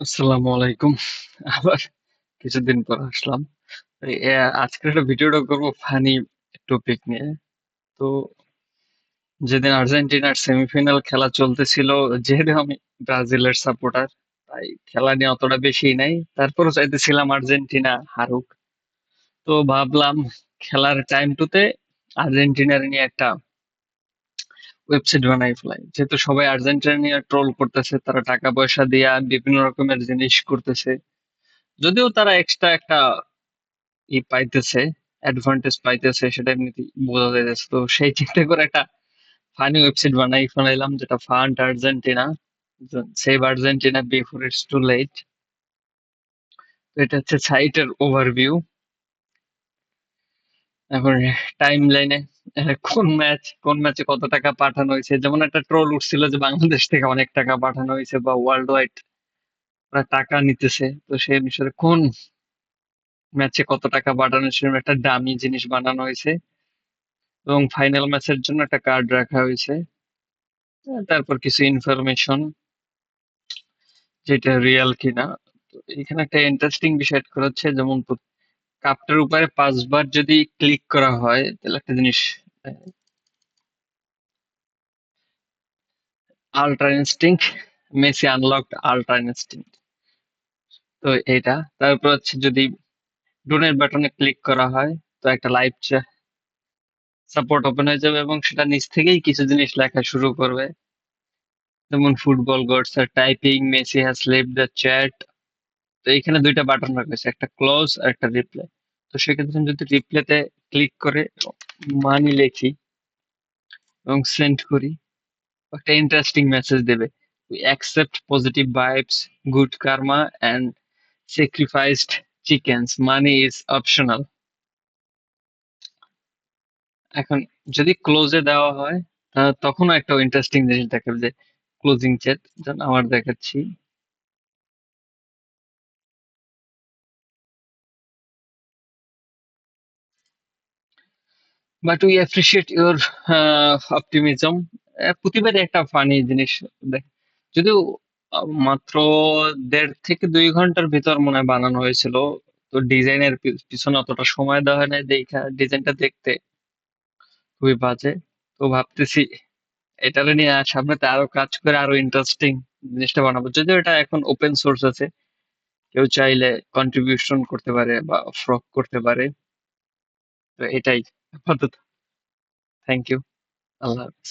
আসসালামু আলাইকুম। আবার কিছুদিন পর আসলাম। আজকের একটা ভিডিওটা করবো ফানি টপিক নিয়ে। তো যেদিন আর্জেন্টিনার সেমিফাইনাল খেলা চলতেছিল, যেহেতু আমি ব্রাজিলের সাপোর্টার, তাই খেলা নিয়ে অতটা বেশি নাই। তারপরও চাইতেছিলাম আর্জেন্টিনা হারুক। তো ভাবলাম খেলার টাইম টুতে আর্জেন্টিনার নিয়ে একটা ওয়েবসাইট বানাই ফেলাই। যেহেতু সবাই আর্জেন্টিনা নিয়ে ট্রোল করতেছে, তারা টাকা পয়সা দিয়া বিভিন্ন রকমের জিনিস করতেছে। যদিও তারা এক্সট্রা একটা পাইতেছে, অ্যাডভান্টেজ পাইতেছে, সেটা এমনিতেই বোঝা যাইতেছে। তো সেই চিন্তা করে একটা ফানি ওয়েবসাইট বানাইলাম, যেটা fund Argentina, save Argentina before it's too late. তো এটা হচ্ছে সাইটের ওভারভিউ। এখন টাইম লাইনে কোন ম্যাচে কত টাকা পাঠানো হয়েছে, যেমন একটা ট্রোল উঠছিল যে বাংলাদেশ থেকে অনেক টাকা পাঠানো হয়েছে বা ওয়ার্ল্ড ওয়াইড টাকা নিতেছে। তো সেই বিষয়ে কোন ম্যাচে কত টাকা পাঠানো হয়েছে এরকম একটা দামি জিনিস বানানো হয়েছে, এবং ফাইনাল ম্যাচের জন্য একটা কার্ড রাখা হয়েছে। তারপর কিছু ইনফরমেশন যেটা রিয়েল কিনা। তো এখানে একটা ইন্টারেস্টিং বিষয় add করা হচ্ছে, যেমন কাপটার উপরে 5 বার যদি ক্লিক করা হয় তাহলে একটা জিনিস, ultra instinct, Messi unlocked ultra instinct. তো এটা তারপর হচ্ছে যদি ডোনেট বাটনে ক্লিক করা হয়, তো একটা লাইভ সাপোর্ট ওপেন হয়ে যাবে এবং সেটা নিচ থেকেই কিছু জিনিস লেখা শুরু করবে, যেমন ফুটবল গডস আর typing, Messi has left the chat. তো এখানে দুইটা বাটন রাখা হয়েছে, একটা ক্লোজ আর একটা রিপ্লে। তো সেক্ষেত্রে আমি যদি রিপ্লেতে ক্লিক করে মানি লিখি এবং সেন্ড করি, একটা ইন্টারেস্টিং মেসেজ দেবে, we accept positive vibes, good karma and sacrificed chickens, money is optional. এখন যদি ক্লোজে দেওয়া হয়, তখনও একটা ইন্টারেস্টিং জিনিস দেখাবে, যে ক্লোজিং চ্যাট, যেমন আমার দেখাচ্ছি। But we appreciate your optimism. প্রতিবারই একটা ফানি জিনিস দেখ, যদিও মাত্র 1.5 থেকে 2 ঘন্টার ভিতর মনে হয় বানানো হয়েছিল। তো ডিজাইনের পিছনে অতটা সময় দেওয়া হয় না, দেখা ডিজাইনটা দেখতে খুবই বাজে। তো ভাবতেছি এটারে নিয়ে সামনেতে আরো কাজ করে আরো ইন্টারেস্টিং জিনিসটা বানাবো, যদিও এটা এখন ওপেন সোর্স আছে, কেউ চাইলে কন্ট্রিবিউশন করতে পারে বা ফ্রক করতে পারে। তো এটাই আপাতত। Thank you. আল্লাহ হাফেজ।